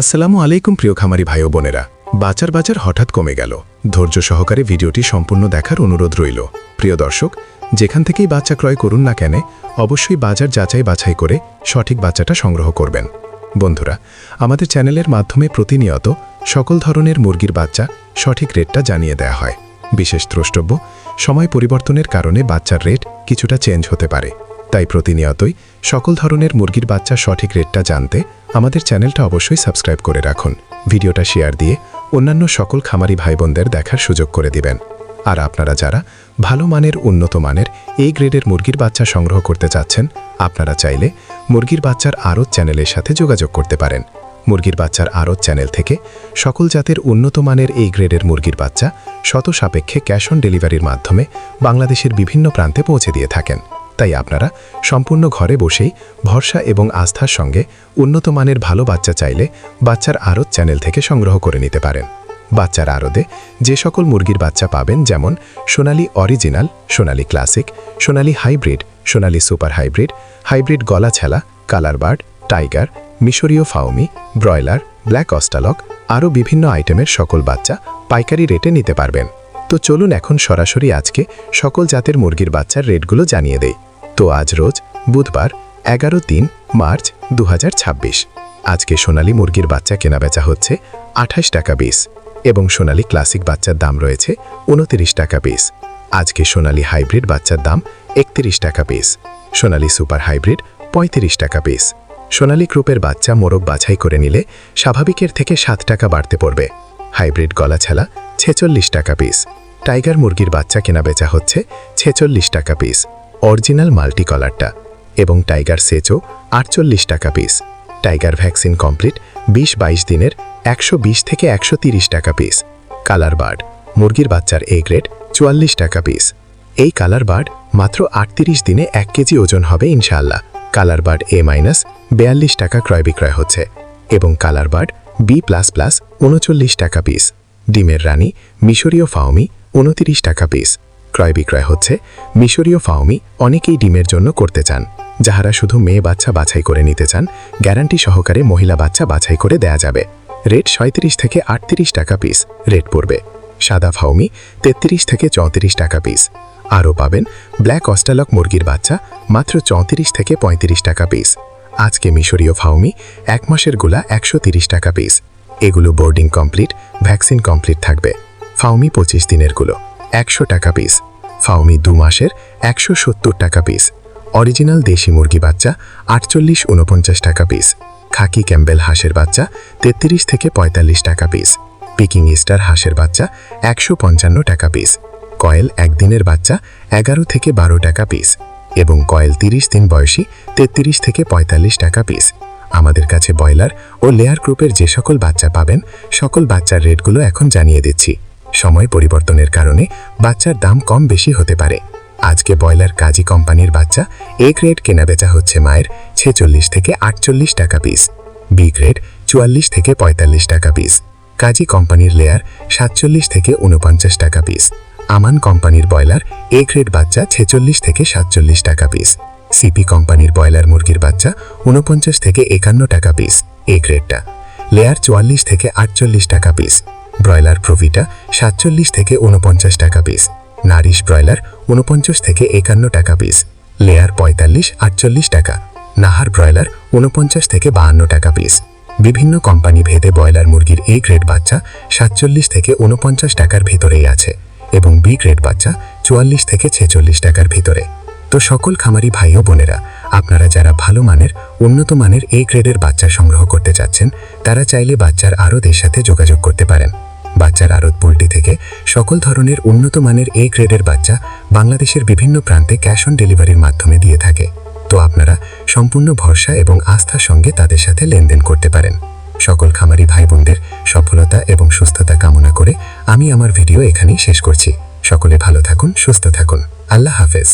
আসসালামু আলাইকুম প্রিয় খামারি ভাই ও বোনেরা। বাজার হঠাৎ কমে গেল। ধৈর্য সহকারে ভিডিওটি সম্পূর্ণ দেখার অনুরোধ রইল। প্রিয় দর্শক, যেখান থেকেই বাচ্চা ক্রয় করুন না কেন, অবশ্যই বাজার যাচাই বাছাই করে সঠিক বাচ্চাটা সংগ্রহ করবেন। বন্ধুরা, আমাদের চ্যানেলের মাধ্যমে প্রতিনিয়ত সকল ধরনের মুরগির বাচ্চা সঠিক রেটটা জানিয়ে দেয়া হয়। বিশেষ দ্রষ্টব্য, সময় পরিবর্তনের কারণে বাচ্চার রেট কিছুটা চেঞ্জ হতে পারে। তাই প্রতিনিয়তই সকল ধরনের মুরগির বাচ্চা সঠিক রেটটা জানতে আমাদের চ্যানেলটা অবশ্যই সাবস্ক্রাইব করে রাখুন। ভিডিওটা শেয়ার দিয়ে অন্যান্য সকল খামারি ভাই বোনদের দেখার সুযোগ করে দিবেন। আর আপনারা যারা ভালো মানের উন্নত মানের এই গ্রেডের মুরগির বাচ্চা সংগ্রহ করতে চাচ্ছেন, আপনারা চাইলে মুরগির বাচ্চার আড়ত চ্যানেলের সাথে যোগাযোগ করতে পারেন। মুরগির বাচ্চার আড়ত চ্যানেল থেকে সকল জাতের উন্নত মানের এই গ্রেডের মুরগির বাচ্চা শত সাপেক্ষে ক্যাশ অন ডেলিভারির মাধ্যমে বাংলাদেশের বিভিন্ন প্রান্তে পৌঁছে দিয়ে থাকেন। তাই আপনারা সম্পূর্ণ ঘরে বসেই ভরসা এবং আস্থার সঙ্গে উন্নত মানের ভালো বাচ্চা চাইলে বাচ্চার আড়ত চ্যানেল থেকে সংগ্রহ করে নিতে পারেন। বাচ্চার আড়তে যে সকল মুরগির বাচ্চা পাবেন, যেমন সোনালী অরিজিনাল, সোনালী ক্লাসিক, সোনালী হাইব্রিড, সোনালী সুপার হাইব্রিড, হাইব্রিড গলা ছেলা, কালার বার্ড, টাইগার, মিশরীয় ফাউমি, ব্রয়লার, ব্ল্যাক অস্টালক, আরও বিভিন্ন আইটেমের সকল বাচ্চা পাইকারি রেটে নিতে পারবেন। তো চলুন এখন সরাসরি আজকে সকল জাতের মুরগির বাচ্চার রেটগুলো জানিয়ে দেই। তো আজ রোজ বুধবার 11 মার্চ 2026। আজকে সোনালী মুরগির বাচ্চা কেনাবেচা হচ্ছে 28 টাকা পিস এবং সোনালী ক্লাসিক বাচ্চার দাম রয়েছে 29 টাকা পিস। আজকে সোনালী হাইব্রিড বাচ্চার দাম 31 টাকা পিস, সোনালী সুপার হাইব্রিড 35 টাকা পিস। সোনালী গ্রুপের বাচ্চা মোরগ বাছাই করে নিলে স্বাভাবিকের থেকে 7 টাকা বাড়তে পড়বে। হাইব্রিড গলা ছেলা 46 টাকা পিস। টাইগার মুরগির বাচ্চা কেনাবেচা হচ্ছে 46 টাকা পিস, অরিজিনাল মাল্টি কলারটা, এবং টাইগার সেচও 48 টাকা পিস। টাইগার ভ্যাকসিন কমপ্লিট 20-22 দিনের 120 থেকে 130 টাকা পিস। কালার বার্ড মুরগির বাচ্চার এ গ্রেড 44 টাকা পিস। এই কালার বার্ড মাত্র 38 দিনে 1 কেজি ওজন হবে ইনশাআল্লাহ। কালার বার্ড A- 42 টাকা ক্রয় বিক্রয় হচ্ছে এবং কালার বার্ড B++ 39 টাকা পিস। ডিমের রানী মিশরীয় ফাউমি 29 টাকা পিস ক্রয় বিক্রয় হচ্ছে। মিশরীয় ফাউমি অনেকেই ডিমের জন্য করতে চান। যাহারা শুধু মেয়ে বাচ্চা বাছাই করে নিতে চান, গ্যারান্টি সহকারে মহিলা বাচ্চা বাছাই করে দেয়া যাবে। রেট 37 থেকে 38 টাকা পিস রেট পড়বে। সাদা ফাউমি 33 থেকে 34 টাকা পিস। আরও পাবেন ব্ল্যাক অস্টালক মুরগির বাচ্চা মাত্র 34 থেকে 35 টাকা পিস। আজকে মিশরীয় ফাউমি 1 মাসের গোলা 130 টাকা পিস। এগুলো বোর্ডিং কমপ্লিট, ভ্যাকসিন কমপ্লিট থাকবে। ফাউমি 25 দিনের গুলো 100 টাকা পিস। ফাউমি 2 মাসের 170 টাকা পিস। অরিজিনাল দেশি মুরগি বাচ্চা 48-49 টাকা পিস। খাকি ক্যাম্বেল হাঁসের বাচ্চা 33 থেকে 45 টাকা পিস। পিকিং ইস্টার হাঁসের বাচ্চা 155 টাকা পিস। কয়েল একদিনের বাচ্চা 11 থেকে 12 টাকা পিস এবং কয়েল 30 দিন বয়সী 33 থেকে 45 টাকা পিস। আমাদের কাছে ব্রয়লার ও লেয়ার গ্রুপের যে সকল বাচ্চা পাবেন, সকল বাচ্চার রেটগুলো এখন জানিয়ে দিচ্ছি। সময় পরিবর্তনের কারণে বাচ্চার দাম কম বেশি হতে পারে। আজকে ব্রয়লার কাজী কোম্পানির বাচ্চা এ গ্রেড কেনাবেচা হচ্ছে মায়ের 46 থেকে 48 টাকা পিস, বি গ্রেড 44 থেকে 45 টাকা পিস। কাজী কোম্পানির লেয়ার 47 থেকে 49 টাকা পিস। আমান কোম্পানির ব্রয়লার এ গ্রেড বাচ্চা 46 থেকে 47 টাকা পিস। সিপি কোম্পানির ব্রয়লার মুরগির বাচ্চা 49 থেকে 51 টাকা পিস এ গ্রেডটা। লেয়ার 44 থেকে 48 টাকা পিস। ব্রয়লার প্রভিটা 47 থেকে 49 টাকা পিস। নারিশ ব্রয়লার 49 থেকে 51 টাকা পিস। লেয়ার 45-48 টাকা। নাহার ব্রয়লার 49 থেকে 52 টাকা পিস। বিভিন্ন কোম্পানি ভেদে ব্রয়লার মুরগির এ গ্রেড বাচ্চা 47 থেকে 49 টাকার ভিতরেই আছে এবং বি গ্রেড বাচ্চা 44 থেকে 46 টাকার ভিতরে। তো সকল খামারি ভাই ও বোনেরা, আপনারা যারা ভালো মানের উন্নত মানের এ গ্রেডের বাচ্চা সংগ্রহ করতে চাচ্ছেন, তারা চাইলে বাচ্চার আড়তের সাথে যোগাযোগ করতে পারেন। বাচ্চার আড়ত পোল্ট্রি থেকে সকল ধরনের উন্নত মানের এ গ্রেডের বাচ্চা বাংলাদেশের বিভিন্ন প্রান্তে ক্যাশ অন ডেলিভারির মাধ্যমে দিয়ে থাকে। তো আপনারা সম্পূর্ণ ভরসা এবং আস্থার সঙ্গে তাদের সাথে লেনদেন করতে পারেন। সকল খামারি ভাই বোনদের সফলতা এবং সুস্থতা কামনা করে আমি আমার ভিডিও এখানেই শেষ করছি। সকলে ভালো থাকুন, সুস্থ থাকুন। আল্লাহ হাফেজ।